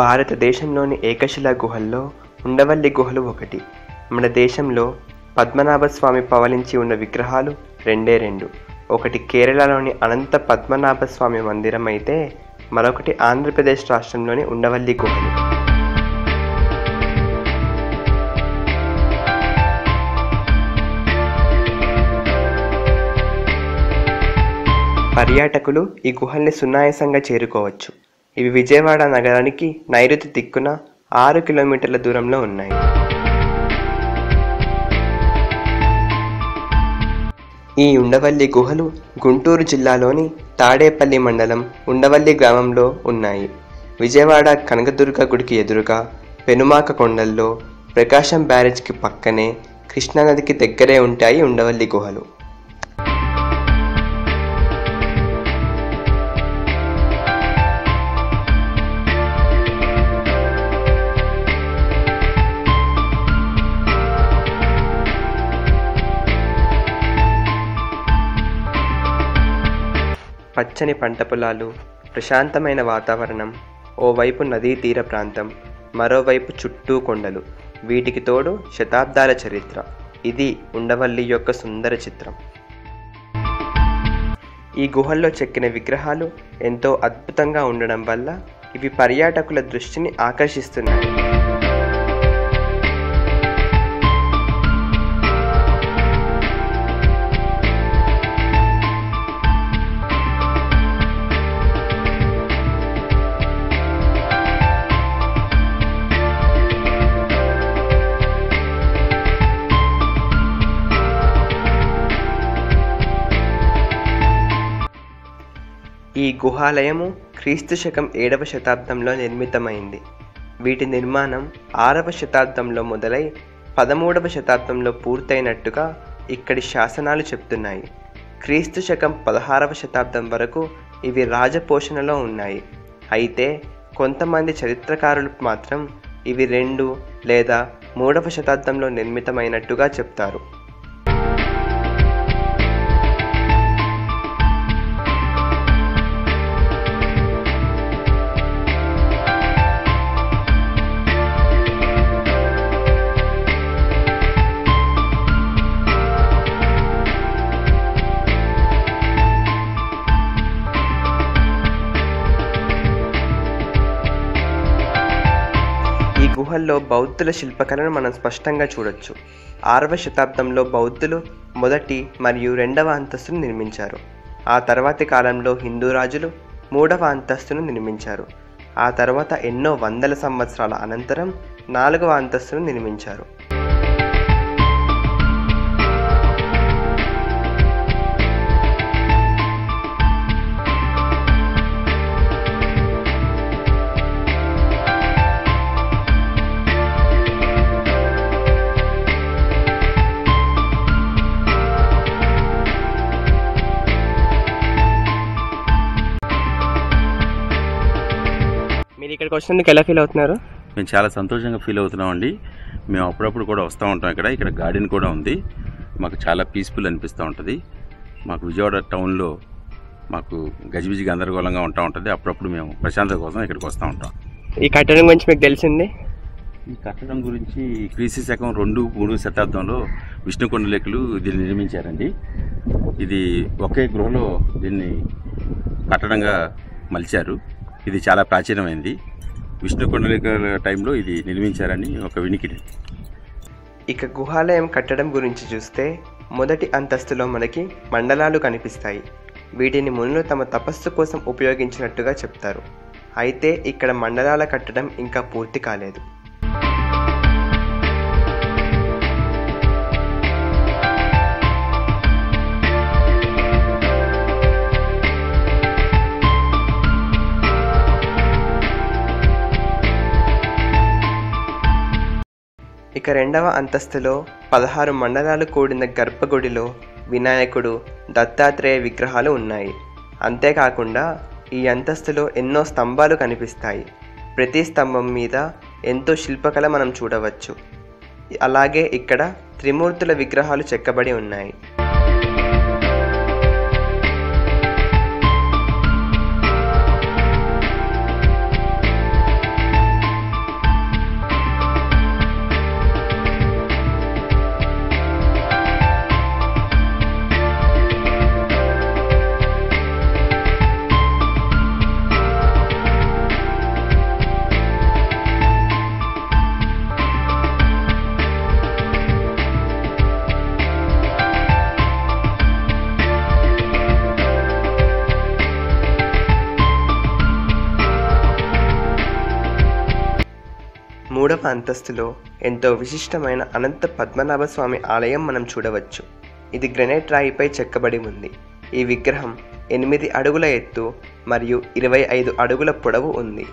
భారతదేశంలోని ఏకశిలా గుహల్లో ఉండవల్లి గుహలు ఒకటి. మన దేశంలో పద్మనాభస్వామి పవళించి ఉన్న విగ్రహాలు రెండే రెండు. ఒకటి కేరళలోని అనంత పద్మనాభస్వామి మందిరం అయితే మరొకటి ఆంధ్రప్రదేశ్ రాష్ట్రంలోని ఉండవల్లి గుహలు. పర్యాటకులు ఈ గుహల్ని సునాయాసంగా చేరుకోవచ్చు. ఇవి విజయవాడ నగరానికి నైరుతి దిక్కున 6 కిలోమీటర్ల దూరంలో ఉన్నాయి. ఈ ఉండవల్లి గుహలు గుంటూరు జిల్లాలోని తాడేపల్లి మండలం ఉండవల్లి గ్రామంలో ఉన్నాయి. విజయవాడ కనకదుర్గ గుడికి ఎదురుగా పెనుమాక కొండల్లో ప్రకాశం బ్యారేజ్కి పక్కనే కృష్ణానదికి దగ్గరే ఉంటాయి ఉండవల్లి గుహలు. పచ్చని పంట పొలాలు, ప్రశాంతమైన వాతావరణం, ఓవైపు నదీ తీర ప్రాంతం, మరోవైపు చుట్టూ కొండలు, వీటికి తోడు శతాబ్దాల చరిత్ర. ఇది ఉండవల్లి యొక్క సుందర చిత్రం. ఈ గుహల్లో చెక్కిన విగ్రహాలు ఎంతో అద్భుతంగా ఉండడం వల్ల ఇవి పర్యాటకుల దృష్టిని ఆకర్షిస్తున్నాయి. ఈ గుహాలయము క్రీస్తు శకం 7వ శతాబ్దంలో నిర్మితమైంది. వీటి నిర్మాణం 6వ శతాబ్దంలో మొదలై 13వ శతాబ్దంలో పూర్తయినట్టుగా ఇక్కడి శాసనాలు చెప్తున్నాయి. క్రీస్తు శకం 16వ శతాబ్దం వరకు ఇవి రాజపోషణలో ఉన్నాయి. అయితే కొంతమంది చరిత్రకారులు మాత్రం ఇవి 2 లేదా 3వ శతాబ్దంలో నిర్మితమైనట్టుగా చెప్తారు. గుహల్లో బౌద్ధుల శిల్పకళను మనం స్పష్టంగా చూడొచ్చు. 6వ శతాబ్దంలో బౌద్ధులు మొదటి మరియు 2వ అంతస్తును నిర్మించారు. ఆ తర్వాతి కాలంలో హిందూ రాజులు 3వ అంతస్తును నిర్మించారు. ఆ తర్వాత ఎన్నో వందల సంవత్సరాల అనంతరం 4వ అంతస్తును నిర్మించారు. మీరు ఇక్కడికి వచ్చినందుకు ఎలా ఫీల్ అవుతున్నారు? మేము చాలా సంతోషంగా ఫీల్ అవుతున్నామండి. మేము అప్పుడప్పుడు కూడా వస్తూ ఉంటాం. ఇక్కడ గార్డెన్ కూడా ఉంది. మాకు చాలా పీస్ఫుల్ అనిపిస్తూ ఉంటుంది. మాకు విజయవాడ టౌన్లో మాకు గజిబిజి గందరగోళంగా ఉంటుంది. అప్పుడప్పుడు మేము ప్రశాంతత కోసం ఇక్కడికి వస్తూ ఉంటాం. ఈ కట్టడం గురించి మీకు తెలిసింది? ఈ కట్టడం గురించి క్రీస్తు శకం 2-3 శతాబ్దంలో విష్ణుకొండలేఖలు దీన్ని నిర్మించారండి. ఇది ఒకే గృహలో దీన్ని కట్టడంగా మలిచారు. ఇది చాలా ప్రాచీనమైనది. విష్ణుకొండలేఖల టైంలో ఇది నిర్మించారని ఒక వినికిడి. ఇక గుహాలయం కట్టడం గురించి చూస్తే మొదటి అంతస్తులో మనకి మండలాలు కనిపిస్తాయి. వీటిని మునులు తమ తపస్సు కోసం ఉపయోగించినట్టుగా చెప్తారు. అయితే ఇక్కడ మండలాల కట్టడం ఇంకా పూర్తి కాలేదు. ఇక 2వ అంతస్తులో 16 మండలాలు కూడిన గర్భగుడిలో వినాయకుడు, దత్తాత్రేయ విగ్రహాలు ఉన్నాయి. అంతేకాకుండా ఈ అంతస్తులో ఎన్నో స్తంభాలు కనిపిస్తాయి. ప్రతి స్తంభం మీద ఎంతో శిల్పకళ మనం చూడవచ్చు. అలాగే ఇక్కడ త్రిమూర్తుల విగ్రహాలు చెక్కబడి ఉన్నాయి. 3వ అంతస్తులో ఎంతో విశిష్టమైన అనంత పద్మనాభ స్వామి ఆలయం మనం చూడవచ్చు. ఇది గ్రనైట్ రాయిపై చెక్కబడి ఉంది. ఈ విగ్రహం 8 అడుగుల ఎత్తు మరియు 25 అడుగుల పొడవు ఉంది.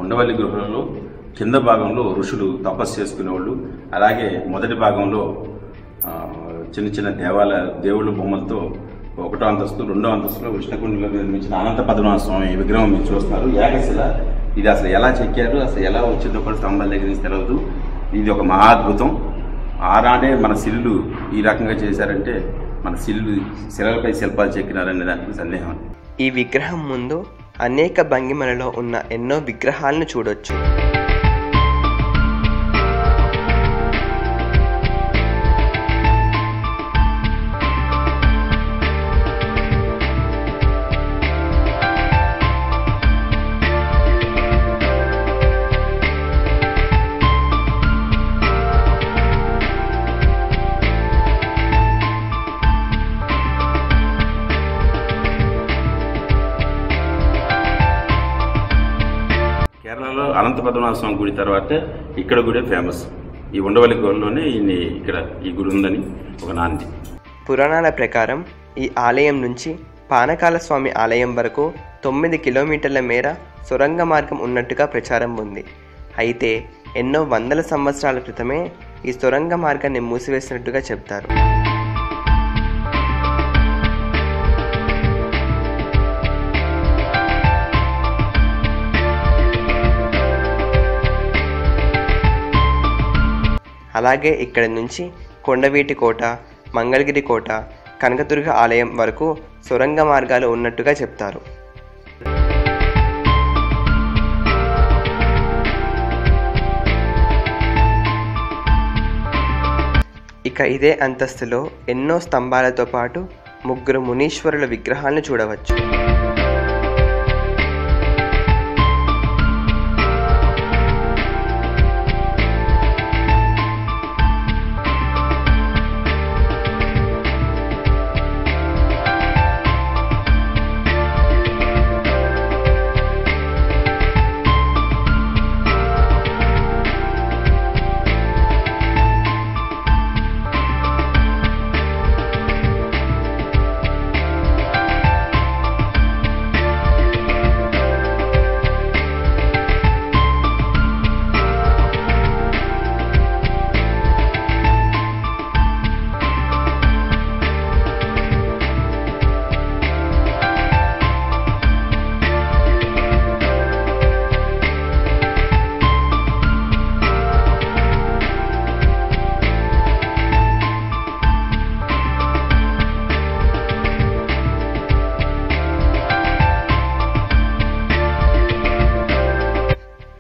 ఉండవల్లి గృహంలో కింద భాగంలో ఋషులు తపస్సు చేసుకునేవాళ్ళు, అలాగే మొదటి భాగంలో చిన్న చిన్న దేవుళ్ళ బొమ్మలతో 1వ అంతస్తు 2వ అంతస్తులో విష్ణుకుండిలో నిర్మించిన అనంత పద్మనాభ స్వామి విగ్రహం మీరు చూస్తున్నారు. ఏకశిల. ఇది అసలు ఎలా చెక్కారు, అసలు ఎలా వచ్చిందో కూడా స్తంభాల దగ్గర నుంచి తెలియదు. ఇది ఒక మహాద్భుతం. ఆనాడే మన శిల్లు ఈ రకంగా చేశారంటే మన శిలలపై శిల్పాలు చెక్కినారనే దానికి సందేహం. ఈ విగ్రహం ముందు అనేక భంగిమలలో ఉన్న ఎన్నో విగ్రహాలను చూడొచ్చు. కేరళలో అనంత పద్మనాభ స్వామి గుడి తర్వాత ఇక్కడ గుడే ఫేమస్. ఈ ఉండవల్లి గుడిలోనే ఇక్కడ ఈ గుడి ఉందని ఒక నాంది. పురాణాల ప్రకారం ఈ ఆలయం నుంచి పానకాల స్వామి ఆలయం వరకు 9 కిలోమీటర్ల మేర సొరంగ మార్గం ఉన్నట్టుగా ప్రచారం ఉంది. అయితే ఎన్నో వందల సంవత్సరాల క్రితమే ఈ సొరంగ మార్గాన్ని మూసివేసినట్టుగా చెప్తారు. అలాగే ఇక్కడి నుంచి కొండవీటి కోట, మంగళగిరి కోట, కనకదుర్గ ఆలయం వరకు సొరంగ మార్గాలు ఉన్నట్టుగా చెప్తారు. ఇక ఇదే అంతస్తులో ఎన్నో స్తంభాలతో పాటు 3 మునీశ్వరుల విగ్రహాలను చూడవచ్చు.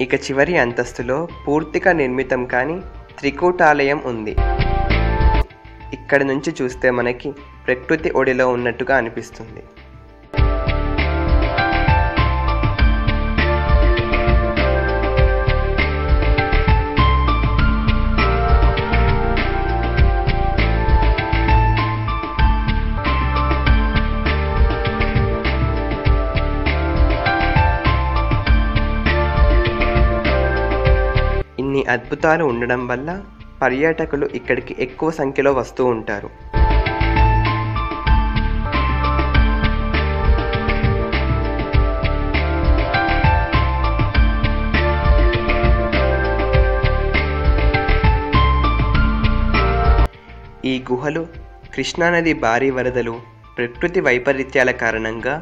ఇక చివరి అంతస్తులో పూర్తిగా నిర్మితం కాని త్రికూటాలయం ఉంది. ఇక్కడి నుంచి చూస్తే మనకి ప్రకృతి ఒడిలో ఉన్నట్టుగా అనిపిస్తుంది. ఇన్ని అద్భుతాలు ఉండడం వల్ల పర్యాటకులు ఇక్కడికి ఎక్కువ సంఖ్యలో వస్తూ ఉంటారు. ఈ గుహలు కృష్ణానది భారీ వరదలు, ప్రకృతి వైపరీత్యాల కారణంగా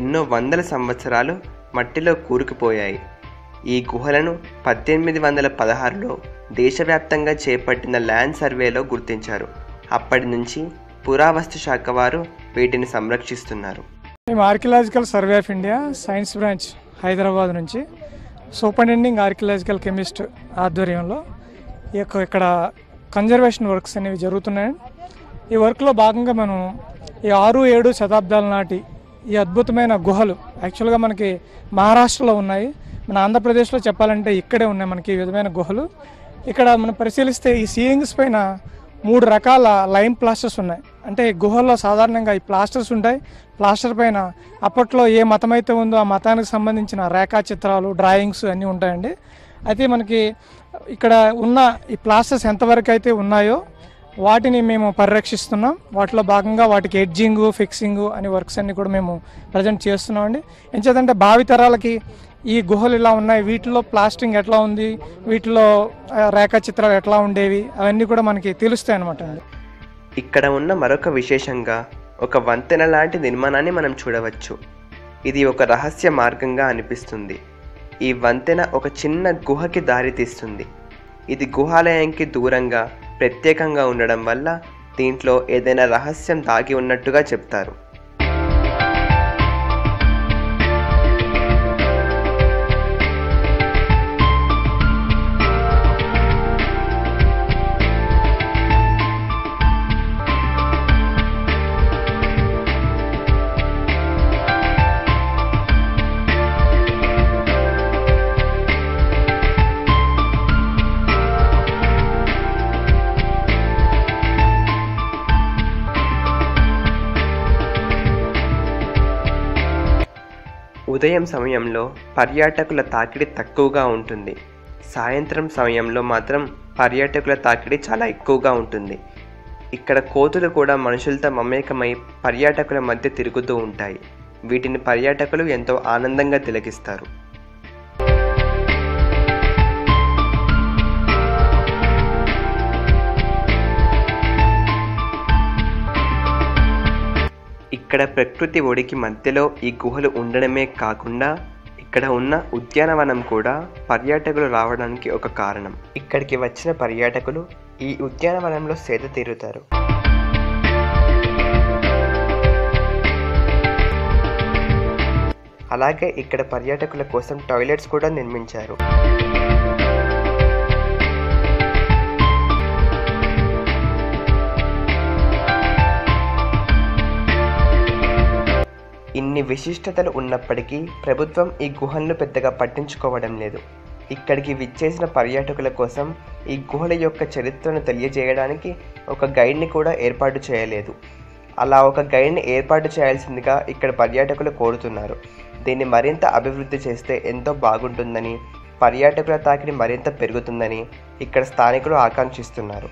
ఎన్నో వందల సంవత్సరాలు మట్టిలో కూరుకుపోయాయి. ఈ గుహలను 1816లో దేశవ్యాప్తంగా చేపట్టిన ల్యాండ్ సర్వేలో గుర్తించారు. అప్పటి నుంచి పురావస్తు శాఖ వారు వీటిని సంరక్షిస్తున్నారు. మేము archaeological survey of India science branch Hyderabad నుంచి సూపరింటెండింగ్ ఆర్కియలాజికల్ కెమిస్ట్ ఆధ్వర్యంలో ఇక్కడ కన్జర్వేషన్ వర్క్స్ అనేవి జరుగుతున్నాయి. ఈ వర్క్లో భాగంగా మనం ఈ 6-7 శతాబ్దాల నాటి ఈ అద్భుతమైన గుహలు యాక్చువల్గా మనకి మహారాష్ట్రలో ఉన్నాయి. మన ఆంధ్రప్రదేశ్లో చెప్పాలంటే ఇక్కడే ఉన్నాయి మనకి ఈ విధమైన గుహలు. ఇక్కడ మనం పరిశీలిస్తే ఈ సీయింగ్స్ పైన 3 రకాల లైమ్ ప్లాస్టర్స్ ఉన్నాయి. అంటే గుహల్లో సాధారణంగా ఈ ప్లాస్టర్స్ ఉంటాయి. ప్లాస్టర్ పైన అప్పట్లో ఏ మతం అయితే ఉందో ఆ మతానికి సంబంధించిన రేఖా చిత్రాలు, డ్రాయింగ్స్ అన్నీ ఉంటాయండి. అయితే మనకి ఇక్కడ ఉన్న ఈ ప్లాస్టర్స్ ఎంతవరకు అయితే ఉన్నాయో వాటిని మేము పరిరక్షిస్తున్నాం. వాటిలో భాగంగా వాటికి ఎడ్జింగ్, ఫిక్సింగ్ అనే వర్క్స్ అన్ని కూడా మేము ప్రజెంట్ చేస్తున్నామండి. ఎంచేతంటే భావితరాలకి ఈ గుహలు ఇలా ఉన్నాయి, వీటిలో ప్లాస్టింగ్ ఎట్లా ఉంది, వీటిలో రేఖా చిత్రాలు ఎట్లా ఉండేవి, అవన్నీ కూడా మనకి తెలుస్తాయి అన్నమాట. ఇక్కడ ఉన్న మరొక విశేషంగా ఒక వంతెన లాంటి నిర్మాణాన్ని మనం చూడవచ్చు. ఇది ఒక రహస్య మార్గంగా అనిపిస్తుంది. ఈ వంతెన ఒక చిన్న గుహకి దారి తీస్తుంది. ఇది గుహాలయంకి దూరంగా ప్రత్యేకంగా ఉండడం వల్ల దీంట్లో ఏదైనా రహస్యం దాగి ఉన్నట్టుగా చెప్తారు. ఉదయం సమయంలో పర్యాటకుల తాకిడి తక్కువగా ఉంటుంది. సాయంత్రం సమయంలో మాత్రం పర్యాటకుల తాకిడి చాలా ఎక్కువగా ఉంటుంది. ఇక్కడ కోతులు కూడా మనుషులతో మమేకమై పర్యాటకుల మధ్య తిరుగుతూ ఉంటాయి. వీటిని పర్యాటకులు ఎంతో ఆనందంగా తిలకిస్తారు. ఇక్కడ ప్రకృతి ఒడికి మధ్యలో ఈ గుహలు ఉండడమే కాకుండా ఇక్కడ ఉన్న ఉద్యానవనం కూడా పర్యాటకులు రావడానికి ఒక కారణం. ఇక్కడికి వచ్చిన పర్యాటకులు ఈ ఉద్యానవనంలో సేద తీరుతారు. అలాగే ఇక్కడ పర్యాటకుల కోసం టాయిలెట్స్ కూడా నిర్మించారు. ఇన్ని విశిష్టతలు ఉన్నప్పటికీ ప్రభుత్వం ఈ గుహలను పెద్దగా పట్టించుకోవడం లేదు. ఇక్కడికి విచ్చేసిన పర్యాటకుల కోసం ఈ గుహల యొక్క చరిత్రను తెలియజేయడానికి ఒక గైడ్ని కూడా ఏర్పాటు చేయలేదు. అలా ఒక గైడ్ని ఏర్పాటు చేయాల్సిందిగా ఇక్కడ పర్యాటకులు కోరుతున్నారు. దీన్ని మరింత అభివృద్ధి చేస్తే ఎంతో బాగుంటుందని, పర్యాటకుల తాకిడి మరింత పెరుగుతుందని ఇక్కడ స్థానికులు ఆకాంక్షిస్తున్నారు.